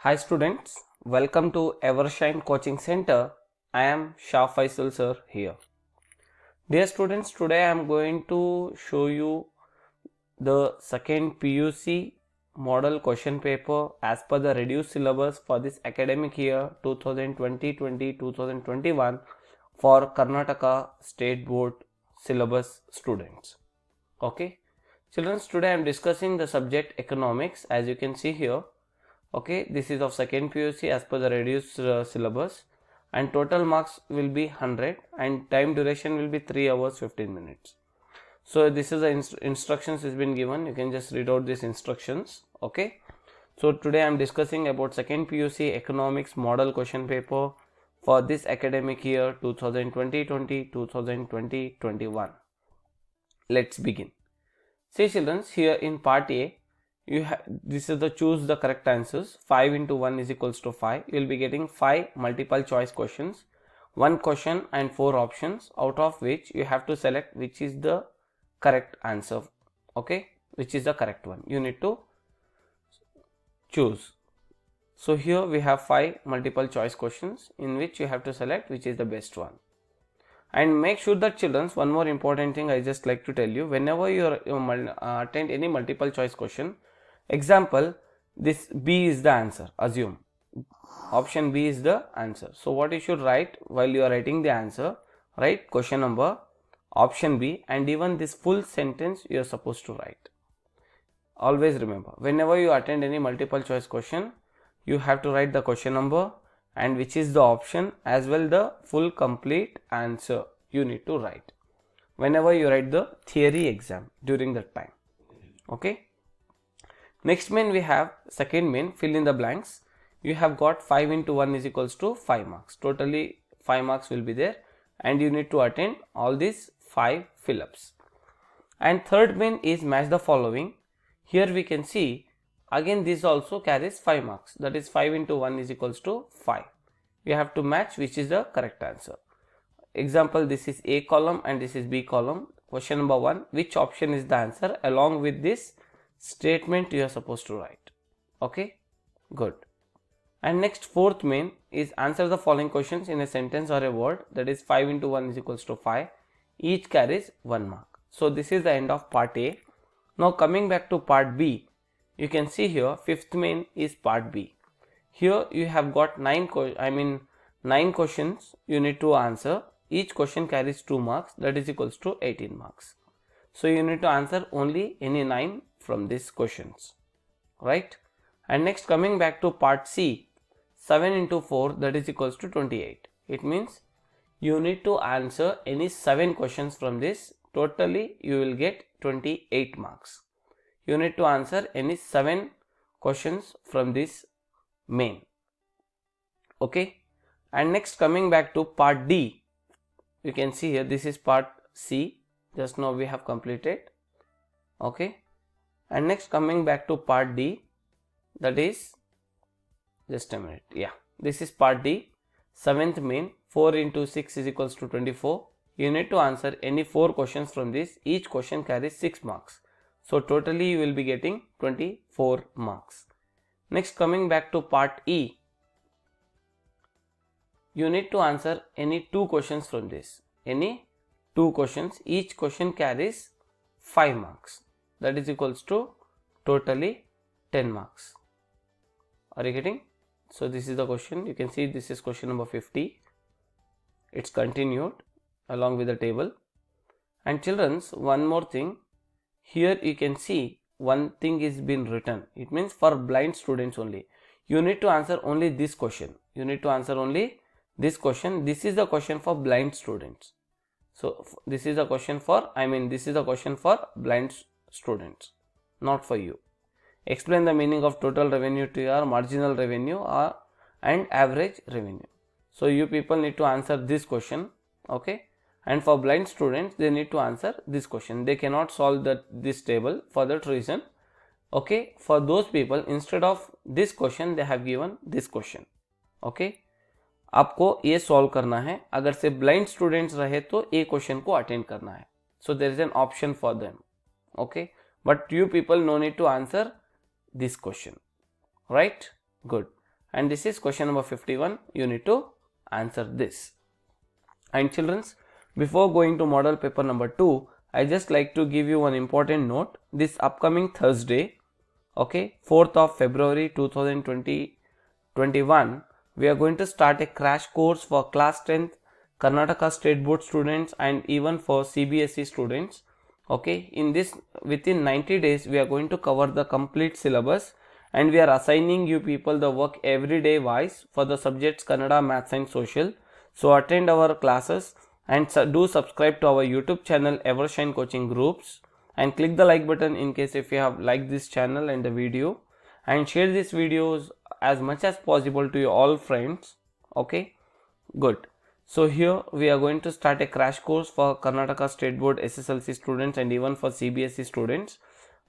Hi students, welcome to Evershine Coaching Center. I am Shah Faisal sir here. Dear students, today I am going to show you the second PUC model question paper as per the reduced syllabus for this academic year 2020-2021 for Karnataka State Board syllabus students. Okay, children, today I am discussing the subject economics. As you can see here, okay, this is of second PUC as per the reduced syllabus, and total marks will be 100 and time duration will be 3 hours 15 minutes. So this is the instructions is been given. You can just read out these instructions. Okay, so today I am discussing about second PUC economics model question paper for this academic year 2020-2021. Let's begin. See children, here in part A, this is the choose the correct answers. 5 into 1 is equals to 5. You will be getting 5 multiple choice questions, 1 question and 4 options, out of which you have to select which is the correct answer. Okay, which is the correct one. You need to choose. So here we have 5 multiple choice questions in which you have to select which is the best one. And make sure that children, one more important thing I just like to tell you, whenever you attend any multiple choice question, example, this B is the answer, assume option B is the answer. So what you should write while you are writing the answer, write question number, option B, and even this full sentence you are supposed to write. Always remember, whenever you attend any multiple choice question, you have to write the question number and which is the option as well the full complete answer you need to write whenever you write the theory exam during that time. Okay, next main we have second main, fill in the blanks. You have got 5 into 1 is equals to 5 marks, totally 5 marks will be there and you need to attend all these 5 fill-ups. And third main is match the following. Here we can see again this also carries 5 marks, that is 5 into 1 is equals to 5. You have to match which is the correct answer. Example, this is A column and this is B column. Question number 1, which option is the answer? Along with this statement you are supposed to write. Okay, good. And next fourth main is answer the following questions in a sentence or a word, that is 5 into 1 is equals to 5. Each carries 1 mark. So this is the end of part A. Now coming back to part B, you can see here fifth main is part B. Here you have got 9 questions you need to answer. Each question carries 2 marks, that is equals to 18 marks. So you need to answer only any 9 from these questions, right? And next coming back to part C, 7 into 4 that is equals to 28. It means you need to answer any 7 questions from this. Totally you will get 28 marks. You need to answer any 7 questions from this main. Okay, and next coming back to part D, you can see here this is part C, just now we have completed. Okay, and next coming back to part D, that is, just a minute, yeah, this is part D, 7th main, 4 into 6 is equals to 24. You need to answer any 4 questions from this. Each question carries 6 marks. So totally you will be getting 24 marks. Next coming back to part E, you need to answer any 2 questions from this. Any 2 questions. Each question carries 5 marks. That is equals to totally 10 marks. Are you getting? So this is the question. You can see this is question number 50. It's continued along with the table. And children's, one more thing. Here you can see one thing is been written. It means for blind students only. You need to answer only this question. You need to answer only this question. This is the question for blind students. So this is the question for, this is the question for blind students, not for you. Explain the meaning of total revenue to your marginal revenue and average revenue. So you people need to answer this question. Okay, and for blind students they need to answer this question. They cannot solve this table for that reason. Okay, for those people instead of this question they have given this question. Okay, आपको ये solve करना है. अगर से blind students रहे तो ये question को अटेंड करना है. So there is an option for them. Okay, but you people no need to answer this question, right? Good. and this is question number 51. You need to answer this. And children, before going to model paper number 2, I just like to give you one important note. This upcoming Thursday, okay, 4th of February 2021, we are going to start a crash course for class 10th Karnataka State Board students and even for CBSE students. Okay, in this, within 90 days we are going to cover the complete syllabus, and we are assigning you people the work every day wise for the subjects Kannada, Maths and Social. So attend our classes and do subscribe to our YouTube channel Evershine Coaching Groups, and click the like button in case if you have liked this channel and the video, and share these videos as much as possible to your all friends. Okay, good. So here we are going to start a crash course for Karnataka State Board SSLC students and even for CBSE students.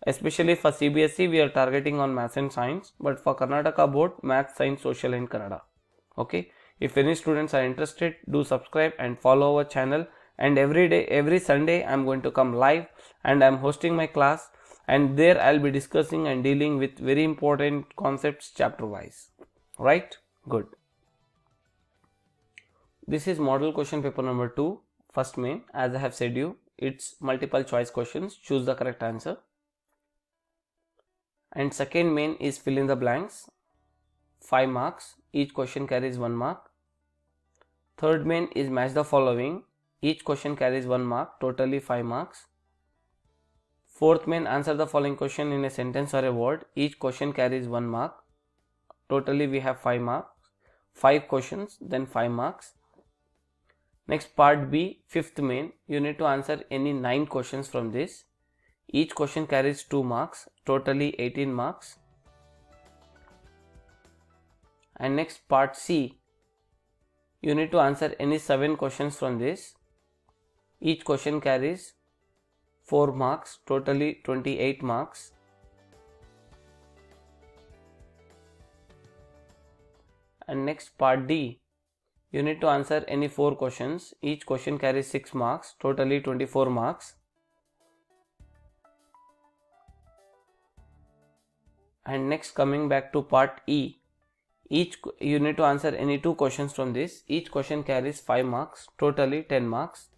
Especially for CBSE we are targeting on Maths and Science, but for Karnataka Board, Maths, Science, Social and Kannada. Okay, if any students are interested, do subscribe and follow our channel, and every day, every Sunday I am going to come live and I am hosting my class, and there I will be discussing and dealing with very important concepts chapter wise. Right? Good. This is model question paper number 2, first main. As I have said you, it's multiple choice questions, choose the correct answer. And second main is fill in the blanks, 5 marks, each question carries 1 mark. Third main is match the following, each question carries 1 mark, totally 5 marks. Fourth main, answer the following question in a sentence or a word, each question carries 1 mark, totally we have 5 marks. 5 questions, then 5 marks. Next part B, fifth main, you need to answer any 9 questions from this. Each question carries 2 marks, totally 18 marks. And next part C, you need to answer any 7 questions from this. Each question carries 4 marks, totally 28 marks. And next part D, you need to answer any 4 questions. Each question carries 6 marks, totally 24 marks. And next, coming back to part E, you need to answer any 2 questions from this. Each question carries 5 marks, totally 10 marks.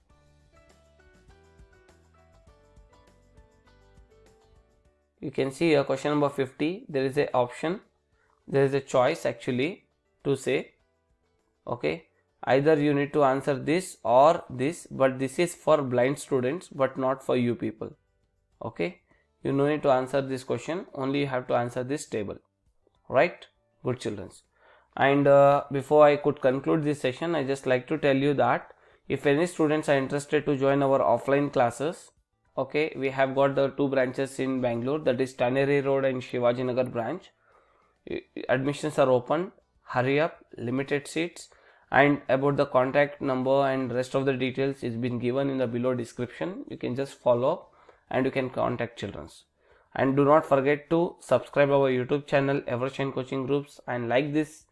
You can see here question number 50, there is a option, there is a choice actually to say, okay, either you need to answer this or this, but this is for blind students but not for you people. Okay, you no need to answer this question, only you have to answer this table. Right? Good children. And before I could conclude this session, I just like to tell you that if any students are interested to join our offline classes, okay, we have got the 2 branches in Bangalore, that is Tannery Road and Shivajinagar branch. Admissions are open, hurry up, limited seats, and about the contact number and rest of the details is been given in the below description. You can just follow and you can contact children. And do not forget to subscribe our YouTube channel Evershine Coaching Groups, and like this.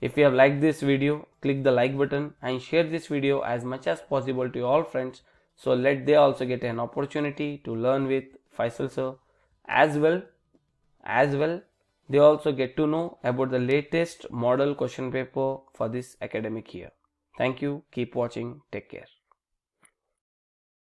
If you have liked this video, click the like button and share this video as much as possible to all friends, so let they also get an opportunity to learn with Faisal sir. As well, they also get to know about the latest model question paper for this academic year. Thank you. Keep watching. Take care.